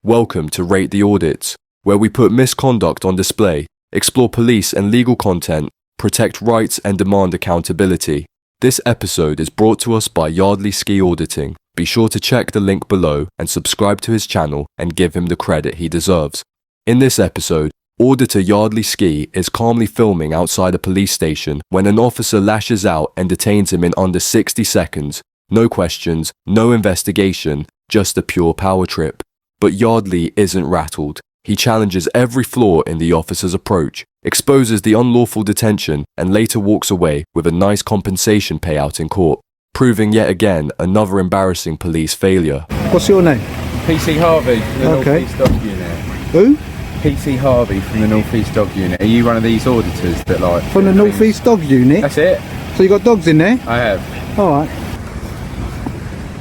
Welcome to Rate the Audits, where we put misconduct on display, explore police and legal content, protect rights and demand accountability. This episode is brought to us by Yardley Ski Auditing. Be sure to check the link below and subscribe to his channel and give him the credit he deserves. In this episode, Auditor Yardley Ski is calmly filming outside a police station when an officer lashes out and detains him in under 60 seconds. No questions, no investigation, just a pure power trip. But Yardley isn't rattled. He challenges every flaw in the officer's approach, exposes the unlawful detention, and later walks away with a nice compensation payout in court, proving yet again another embarrassing police failure. What's your name? PC Harvey from the Okay. North East Dog Unit. Who? PC Harvey from the North East Dog Unit. Are you one of these auditors that like... From the North East Dog Unit? That's it. So you got dogs in there? I have. Alright.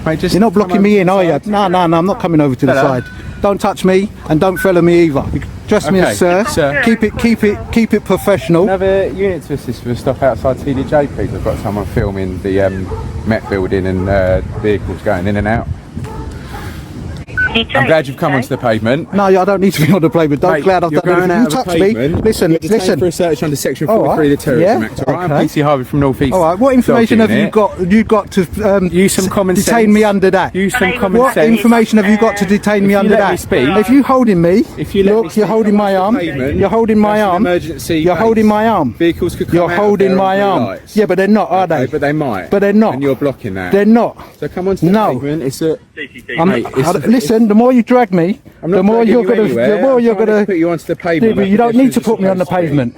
Mate, just You're not blocking me in, are you? side. No, I'm not coming over to the Hello. side. Don't touch me and don't fellow me either. You can address me Okay, as sir. sir. Keep it professional. Another unit to assist with stuff outside TDJ, please. I've got someone filming the Met building and vehicles going in and out. I'm glad you've come onto the pavement. No, I don't need to be on the pavement. Don't Mate, glad I've you're done going anything. out You of the touch me. pavement. Listen. You're detained for a search under section 43 of the Terrorism Act. Alright, I'm PC Harvey from North East. Alright, what information Dog have Unit. you got to Use some common detain sense. me under that? Use some common What sense. information have you got to detain me If you under let that? me speak- If you holding me, If you let me look, speak, you're holding my come arm. onto the pavement, You're holding my that's an arm. emergency You're base. holding my arm. Vehicles could come You're out holding there my on arm. blue lights. Yeah, but they're not, are Okay, they? but they might. But they're not. And you're blocking that. They're not. So come onto the No. pavement. It's a... Listen, the more you drag me, the more you're gonna. put you onto the pavement. But you don't need to put me on the pavement.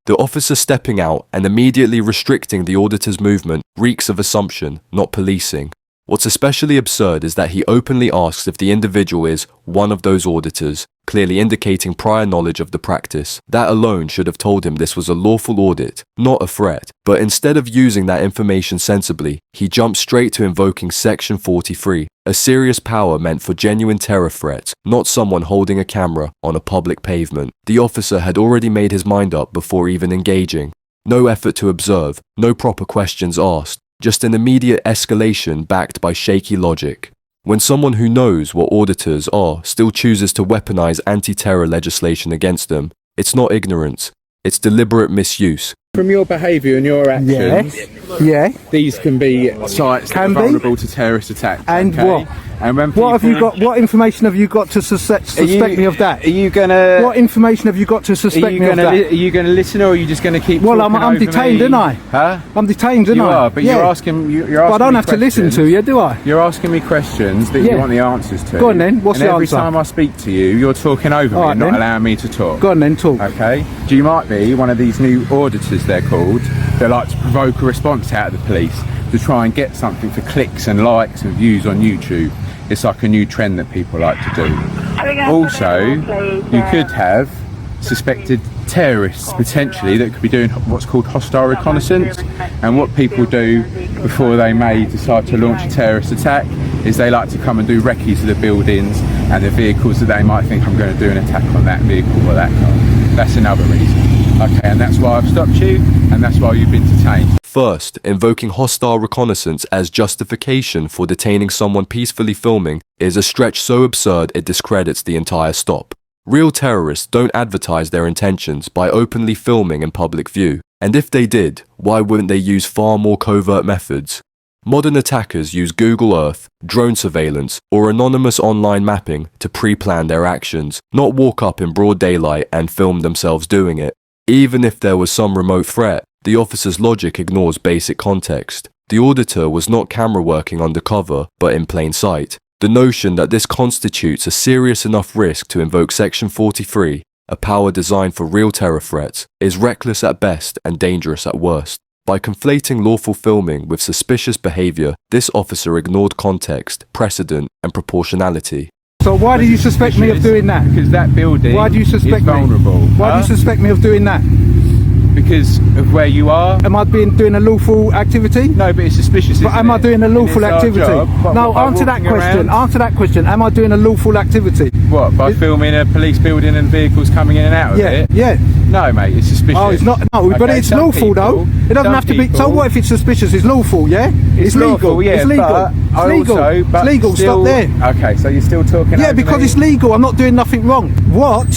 The officer stepping out and immediately restricting the auditor's movement reeks of assumption, not policing. What's especially absurd is that he openly asks if the individual is one of those auditors, clearly indicating prior knowledge of the practice. That alone should have told him this was a lawful audit, not a threat. But instead of using that information sensibly, he jumps straight to invoking Section 43, a serious power meant for genuine terror threats, not someone holding a camera on a public pavement. The officer had already made his mind up before even engaging. No effort to observe, no proper questions asked. Just an immediate escalation backed by shaky logic. When someone who knows what auditors are still chooses to weaponize anti-terror legislation against them, it's not ignorance, it's deliberate misuse. From your behaviour and your actions, Yeah. these can be sites that Can are be. vulnerable to terrorist attacks. And okay? what? And when What have you people- got? What information have you got to suspect me of that? Are you gonna? What information have you got to Are suspect you me of gonna? that? Are you gonna listen, or are you just gonna keep? Well, talking I'm over detained, me? aren't I? Huh? I'm detained, aren't You I? are, but Yeah. you're asking. You're asking. But I don't me have to listen questions. to you, do I? You're asking me questions that Yeah. you want the answers to. Go on then, what's and the every answer? time I speak to you, you're talking over me All right and not then. allowing me to talk. Go on then, talk. Okay? You might be one of these new auditors, they're called, that like to provoke a response out of the police to try and get something for clicks and likes and views on YouTube. It's like a new trend that people like to do. Also, you could have suspected terrorists potentially that could be doing what's called hostile reconnaissance, and what people do before they may decide to launch a terrorist attack is they like to come and do recce's of the buildings and the vehicles that they might think, I'm going to do an attack on that vehicle or that car. That's another reason. Okay, and that's why I've stopped you, and that's why you've been detained. First, invoking hostile reconnaissance as justification for detaining someone peacefully filming is a stretch so absurd it discredits the entire stop. Real terrorists don't advertise their intentions by openly filming in public view, and if they did, why wouldn't they use far more covert methods? Modern attackers use Google Earth, drone surveillance, or anonymous online mapping to pre-plan their actions, not walk up in broad daylight and film themselves doing it. Even if there was some remote threat, the officer's logic ignores basic context. The auditor was not camera working undercover, but in plain sight. The notion that this constitutes a serious enough risk to invoke Section 43, a power designed for real terror threats, is reckless at best and dangerous at worst. By conflating lawful filming with suspicious behavior, this officer ignored context, precedent, and proportionality. So why do you suspect me of doing that? Because that building Why do you suspect is me? vulnerable. Why do you suspect me of doing that? Because of where you are. Am I doing a lawful activity? No, but it's suspicious. But am I doing a lawful activity? No, by answer that walking question. around- Answer that question. Am I doing a lawful activity? What, by It- filming a police building and vehicles coming in and out of Yeah, it? yeah. No, mate, it's suspicious. Oh, it's not. No, but Okay, it's some lawful though. people- It doesn't some have to be. So people- what if it's suspicious? It's lawful, yeah? It's legal. lawful, yeah, it's legal. but It's I legal. also- but it's legal. still- Stop there. Okay, so you're still talking Yeah, over because me? it's legal. I'm not doing nothing wrong. What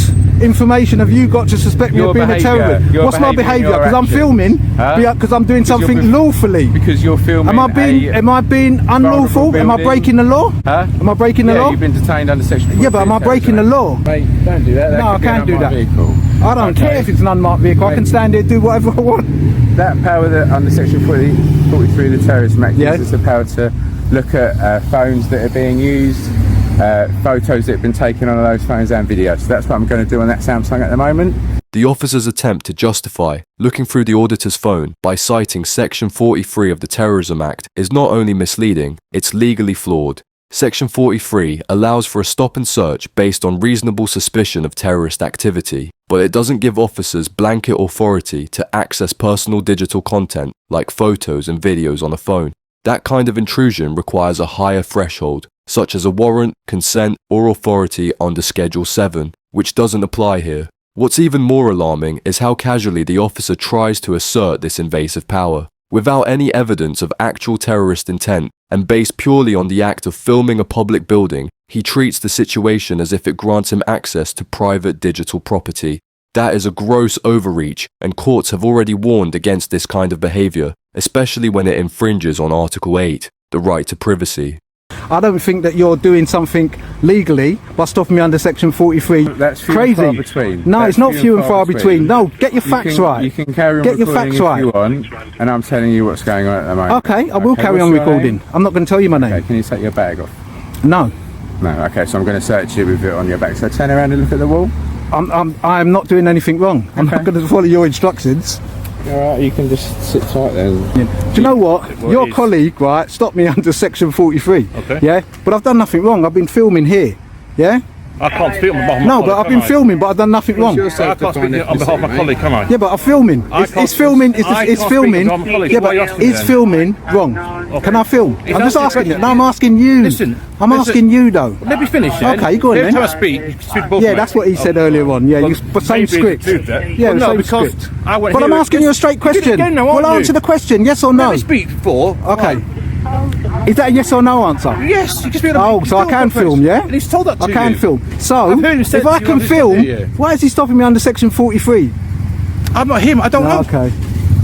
information have you got to suspect me Your of being behaviour, a terrorist? your What's my behaviour, behaviour? your Because I'm actions. filming. Huh? Because I'm doing Because you're something lawfully. Because you're filming. Am I being unlawful? Am I building. breaking the law? Huh? Am I breaking the Yeah, law? you've been detained under section. Yeah, but am I 43 breaking the law? Mate, don't do that. That No, could be I an can't do unmarked that. Vehicle. I don't care if it's an unmarked vehicle. I can Mate. stand here and do whatever I want. That power that under section 43 of the Terrorism Act Yeah. gives us the power to look at phones that are being used, photos that have been taken on those phones and videos. So that's what I'm going to do on that Samsung at the moment. The officer's attempt to justify looking through the auditor's phone by citing Section 43 of the Terrorism Act is not only misleading, it's legally flawed. Section 43 allows for a stop and search based on reasonable suspicion of terrorist activity, but it doesn't give officers blanket authority to access personal digital content like photos and videos on a phone. That kind of intrusion requires a higher threshold, such as a warrant, consent, or authority under Schedule 7, which doesn't apply here. What's even more alarming is how casually the officer tries to assert this invasive power, without any evidence of actual terrorist intent and based purely on the act of filming a public building. He treats the situation as if it grants him access to private digital property. That is a gross overreach, and courts have already warned against this kind of behavior, especially when it infringes on Article 8, the right to privacy. I don't think that you're doing something legally by stopping me under Section 43. That's few crazy. and far between. No, That's it's not few and far between. No, get your facts right. You can carry on Get your recording facts if right. you want, and I'm telling you what's going on at the moment. Okay, I will Okay, carry what's on your recording. name? I'm not going to tell you my name. Okay, can you take your bag off? No, No, okay, so I'm going to search you with it on your back. So turn around and look at the wall. I'm not doing anything wrong. I'm not going to follow your instructions. Alright, you can just sit tight there. Do you know what? Your colleague, right, stopped me under Section 43. Okay. Yeah, but I've done nothing wrong. I've been filming here. Yeah. I can't speak on behalf of my No, colleague, but I've can been I? filming, but I've done nothing wrong. I can't speak on behalf of my colleague, can I? Yeah, but I'm filming. It's filming. It's I can't filming. speak on my colleague. Yeah, Why are you but asking me is then? filming wrong? Can I film? He's I'm just asking asking you. questions. No, I'm asking you. Listen, I'm listen. asking you though. Let me finish then. Okay, go on Every then. time I speak, you speak to both Yeah, of that's me. what he said earlier on. Yeah, Well, but same maybe script. it's that. Yeah, Well, the no, same because script. I went But I'm here- asking you a straight question. Again, now, Well, aren't answer you? the question. Yes or no? Let me speak before. Okay. Is that a yes or no answer? Yes, you can speak. Oh, so I can film, yeah? And he's told that to I you. can film. So, I've heard him say if to I you can on this film, video. why is he stopping me under Section 43? I'm not him. I don't know. Okay.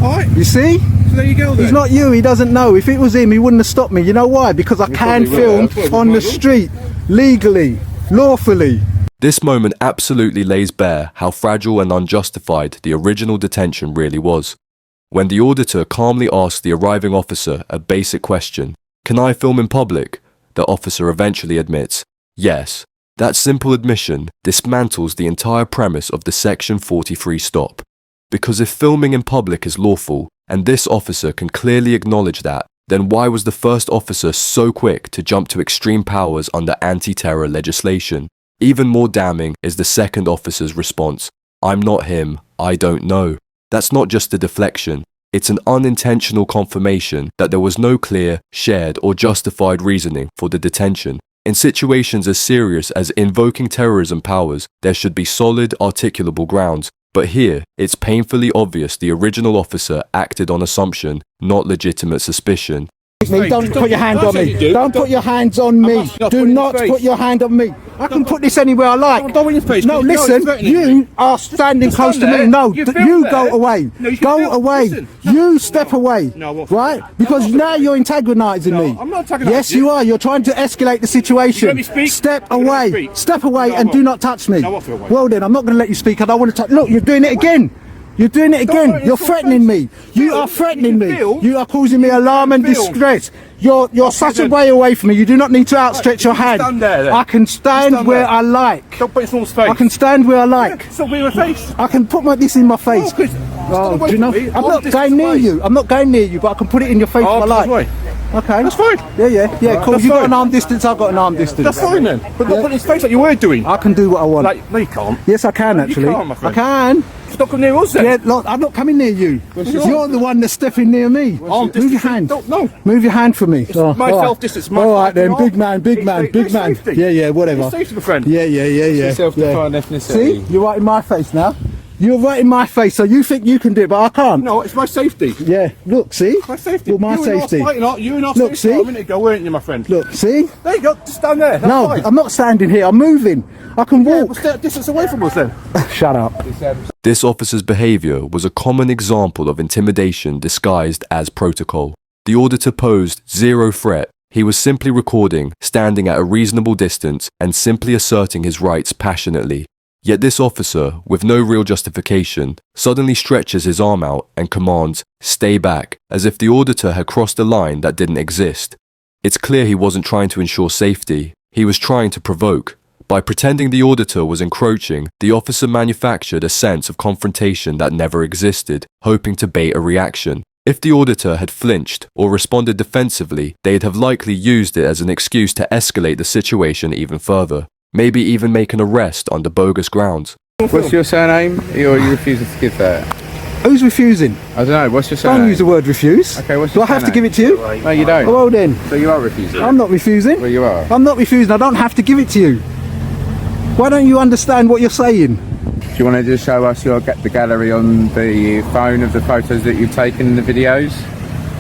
All right. You see? So there you go. Then. He's not you, he doesn't know. If it was him, he wouldn't have stopped me. You know why? Because I can probably will. film That's what we on the might do. street, legally, lawfully. This moment absolutely lays bare how fragile and unjustified the original detention really was. When the auditor calmly asked the arriving officer a basic question, "Can I film in public?" the officer eventually admits, yes. That simple admission dismantles the entire premise of the Section 43 stop. Because if filming in public is lawful, and this officer can clearly acknowledge that, then why was the first officer so quick to jump to extreme powers under anti-terror legislation? Even more damning is the second officer's response, "I'm not him, I don't know." That's not just a deflection, it's an unintentional confirmation that there was no clear, shared, or justified reasoning for the detention. In situations as serious as invoking terrorism powers, there should be solid, articulable grounds. But here, it's painfully obvious the original officer acted on assumption, not legitimate suspicion. Don't put your hand on me. Don't put your hands on me. Do not put your hand on me. I can put this anywhere I like. Don't in your face. No, You know it's listen, threatening you me. are standing Just close to stand me. there. No, You you film go there. away. No, you can Go film- away. listen. You step away. No, I won't. Right? Because now you're antagonising me. I'm not antagonising Yes, you. you are. You're trying to escalate the situation. Let me speak. Step You let me away. speak. Step away No, I and do won't. not touch me. No, I won't feel away. Well then, I'm not going to let you speak. I don't want to touch. Look, you're doing it again. You're doing it again. Don't- You're it's not threatening me. face. You Film. are threatening You me. can film. You are causing me alarm and Film. distress. You're such a then. way away from me. You do not need to outstretch your You can hand. stand there, then. I can stand Stand where there. I like. Don't put it in someone's face. I can stand where I like. Stop being in my face. I can put this in my face. Oh, 'cause- Oh, away do you know? from me. I'm I'm not distance going near away. you. I'm not going near you, but I can put it in your face Oh, if I like. this way. Okay. That's fine. Yeah, cool. That's You got fine. an arm distance, I've got an arm distance. That's fine then. But not put it in his face like you were doing. I can do what I want. Like, no, you can't. Yes, I can actually. can't, my I friend. can. Stop coming near us then. Yeah, look, I'm not coming near you. You're the one that's stepping near me. Arm Move your distance. hand. No. Move your hand from me. my all right. self-distance, my All right then, fucking big arm. man, big It's man, safe- big it's man. safety. Yeah, whatever. It's safety, my friend. Yeah. Self-defined ethnicity. See, you're right in my face now. You're right in my face, so you think you can do it, but I can't. No, it's my safety. Yeah, look, see? My safety. Well, my you safety. You and I Look, see? a minute ago, weren't you, my friend? Look, see? There you go. Just stand there. That's No, fine. I'm not standing here. I'm moving. I can Yeah, walk. well, stay a distance away from us then. Shut up. This officer's behavior was a common example of intimidation disguised as protocol. The auditor posed zero threat. He was simply recording, standing at a reasonable distance, and simply asserting his rights passionately. Yet this officer, with no real justification, suddenly stretches his arm out and commands, "Stay back," as if the auditor had crossed a line that didn't exist. It's clear he wasn't trying to ensure safety, he was trying to provoke. By pretending the auditor was encroaching, the officer manufactured a sense of confrontation that never existed, hoping to bait a reaction. If the auditor had flinched or responded defensively, they'd have likely used it as an excuse to escalate the situation even further. Maybe even make an arrest under bogus grounds. What's your surname? Or you refusing to give that? Who's refusing? I don't know. What's your surname? Don't use the word refuse. Okay, what's Do your I have to surname? give it to you? No, you don't. Well then, So you are refusing? I'm not refusing. Well, you are. I'm not refusing. I don't have to give it to you. Why don't you understand what you're saying? Do you want to just show us the gallery on the phone of the photos that you've taken in the videos?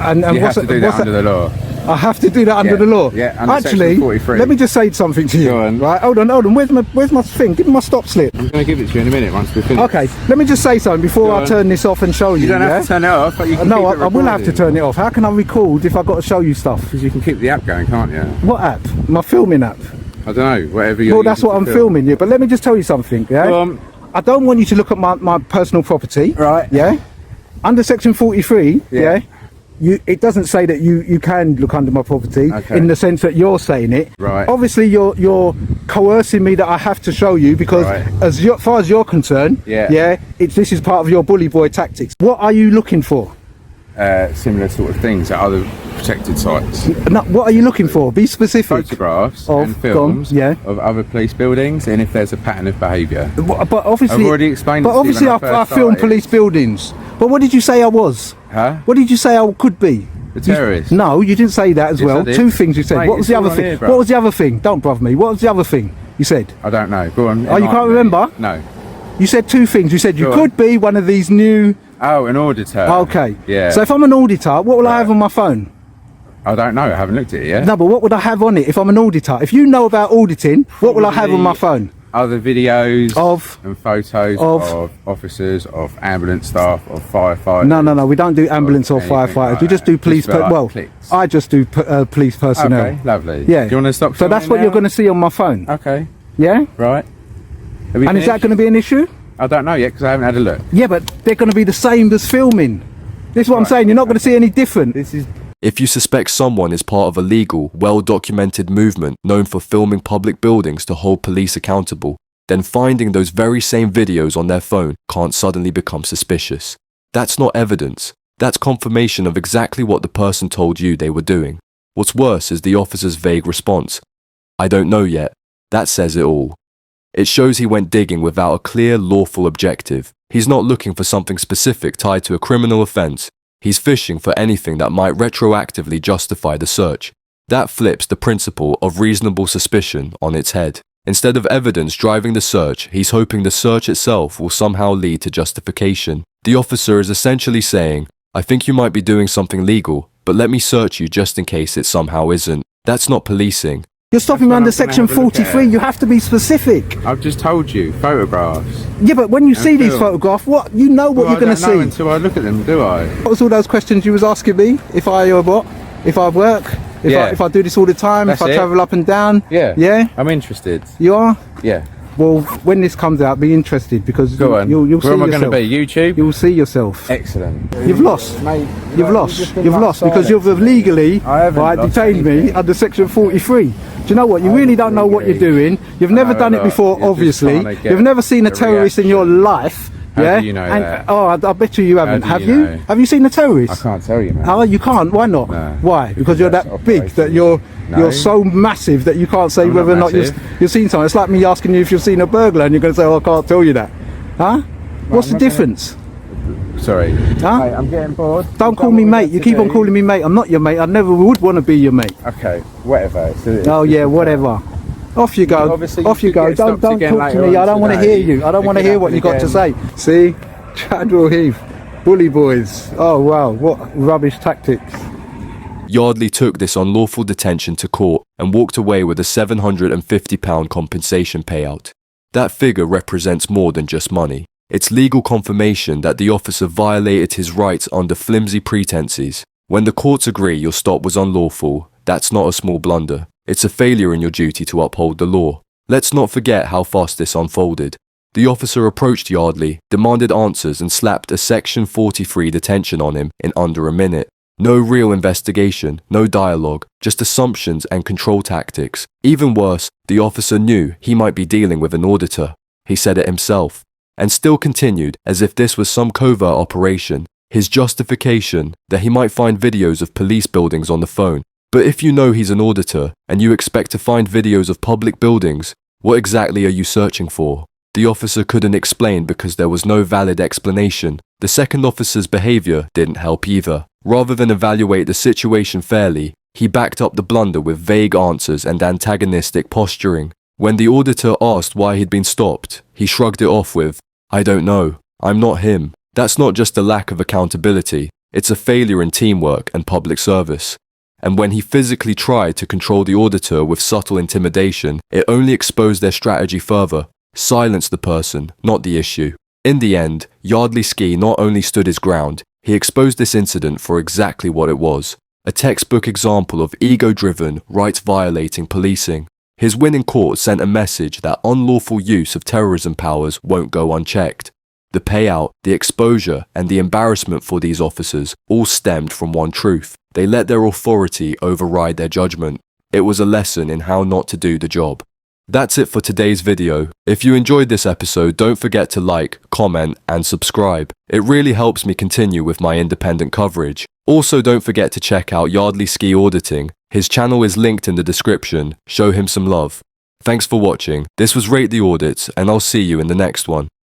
And You have what's to do what's that under the law. I have to do that under Yeah, the law. yeah, under Actually, section 43. let me just say something to you. Go on. Right, hold on. Where's my thing? Give me my stop slip. I'm going to give it to you in a minute once we're finished. Okay, let me just say something before Go I on. turn this off and show you. You don't yeah? have to turn it off, but you can No, keep it I will have to recording. turn it off. How can I record if I've got to show you stuff? Because you can keep the app going, can't you? What app? My filming app. I don't know, whatever you're Well, that's using what to I'm film. filming you. But let me just tell you something. Yeah. Go on. I don't want you to look at my personal property. Right. Yeah. Under section 43. Yeah. It doesn't say that you can look under my property Okay. in the sense that you're saying it. Right. Obviously, you're coercing me that I have to show you because Right. as far as you're concerned, Yeah. this is part of your bully boy tactics. What are you looking for? Similar sort of things at other protected sites. No, what are you looking for? Be specific. Photographs Of- and films gone, yeah. of other police buildings, and if there's a pattern of behaviour. But obviously, I've already explained it But to you obviously, when I I first filmed started. police buildings. But what did you say I was? Huh? What did you say I could be? The terrorist? No, you didn't say that as Yes, well. I did. Two things you said. Mate, What was it's the other all on thing? here, bruv. What was the other thing? Don't brother me. What was the other thing you said? I don't know. Go on. Oh, you can't remember? No. You said two things. You said you Go on. could be one of these new. Oh, an auditor. Okay. Yeah. So if I'm an auditor, what will I Right. have on my phone? I don't know. I haven't looked at it yet. No, but what would I have on it if I'm an auditor? If you know about auditing, what will I have on my phone? Other videos Of? and photos Of? officers, of ambulance staff, of firefighters. No. We don't do ambulance or anything firefighters. like We just that. do police. Just like Well, clicks. I just do police personnel. Okay, lovely. Yeah. Do you want to stop? So that's filming what you're now? going to see on my phone. Okay. Yeah. Right. Are we And is that finished? going to be an issue? I don't know yet because I haven't had a look. Yeah, but they're going to be the same as filming. This is what I'm Right. saying. You're not going to see any different. This is If you suspect someone is part of a legal, well-documented movement known for filming public buildings to hold police accountable, then finding those very same videos on their phone can't suddenly become suspicious. That's not evidence. That's confirmation of exactly what the person told you they were doing. What's worse is the officer's vague response. "I don't know yet." That says it all. It shows he went digging without a clear, lawful objective. He's not looking for something specific tied to a criminal offense. He's fishing for anything that might retroactively justify the search. That flips the principle of reasonable suspicion on its head. Instead of evidence driving the search, he's hoping the search itself will somehow lead to justification. The officer is essentially saying, "I think you might be doing something legal, but let me search you just in case it somehow isn't." That's not policing. You're stopping me what under I'm gonna section have a look at. 43. You have to be specific. I've just told you, photographs. Yeah, but when you see these film. photographs, what you know what Well, you're going I to don't know see. until I look at them, do I? What was all those questions you was asking me? If I what? If I work? Yeah. If I do this all the time? That's if I it. travel up and down? Yeah. Yeah. I'm interested. You are. Yeah. Well, when this comes out, be interested because Go on. you'll see Where am I yourself. going to be? YouTube? You'll see yourself. Excellent. You've lost. Mate, You've lost. You've lost because you've illegally I haven't lost detained me anything. under section 43. Do you know what? You really don't know what you're doing. You've never know done a it lot. before, You're just obviously. trying to get You've never seen a a terrorist in your reaction. life. How Yeah? do you know and, that? Oh, I bet you haven't. do Have you you? know? Have you seen a I terrorist? can't tell you, man. Oh, you can't. Why not? No. Why? Because you're That's that big that operational. you're No. so massive that you can't say I'm whether or not not massive. you've seen something. It's like me asking you if you've seen a burglar and you're going to say, "Oh, I can't tell you that." Huh? What's the I'm not gonna- difference? Sorry. Huh? Mate, I'm getting bored. Don't call me mate. You keep on calling me mate. I'm not your mate. I never would want to be your mate. Okay, whatever. Oh yeah, whatever. Off you go. Obviously, Off you could go. get Don't stopped again talk to later me. I on don't want to today. hear you. I don't It want to could hear what you happen got to again. say. See? Chadwell Heath. Bully boys. Oh, wow. What rubbish tactics. Yardley took this unlawful detention to court and walked away with a £750 compensation payout. That figure represents more than just money. It's legal confirmation that the officer violated his rights under flimsy pretenses. When the courts agree your stop was unlawful, that's not a small blunder. It's a failure in your duty to uphold the law. Let's not forget how fast this unfolded. The officer approached Yardley, demanded answers and slapped a Section 43 detention on him in under a minute. No real investigation, no dialogue, just assumptions and control tactics. Even worse, the officer knew he might be dealing with an auditor. He said it himself. And still continued as if this was some covert operation. His justification, that he might find videos of police buildings on the phone. But if you know he's an auditor, and you expect to find videos of public buildings, what exactly are you searching for? The officer couldn't explain because there was no valid explanation. The second officer's behavior didn't help either. Rather than evaluate the situation fairly, he backed up the blunder with vague answers and antagonistic posturing. When the auditor asked why he'd been stopped, he shrugged it off with, "I don't know. I'm not him." That's not just a lack of accountability, it's a failure in teamwork and public service. And when he physically tried to control the auditor with subtle intimidation, it only exposed their strategy further. Silence the person, not the issue. In the end, Yardley Ski not only stood his ground, he exposed this incident for exactly what it was. A textbook example of ego-driven, rights-violating policing. His win in court sent a message that unlawful use of terrorism powers won't go unchecked. The payout, the exposure, and the embarrassment for these officers all stemmed from one truth. They let their authority override their judgment. It was a lesson in how not to do the job. That's it for today's video. If you enjoyed this episode, don't forget to like, comment, and subscribe. It really helps me continue with my independent coverage. Also, don't forget to check out Yardley Ski Auditing. His channel is linked in the description. Show him some love. Thanks for watching. This was Rate the Audits, and I'll see you in the next one.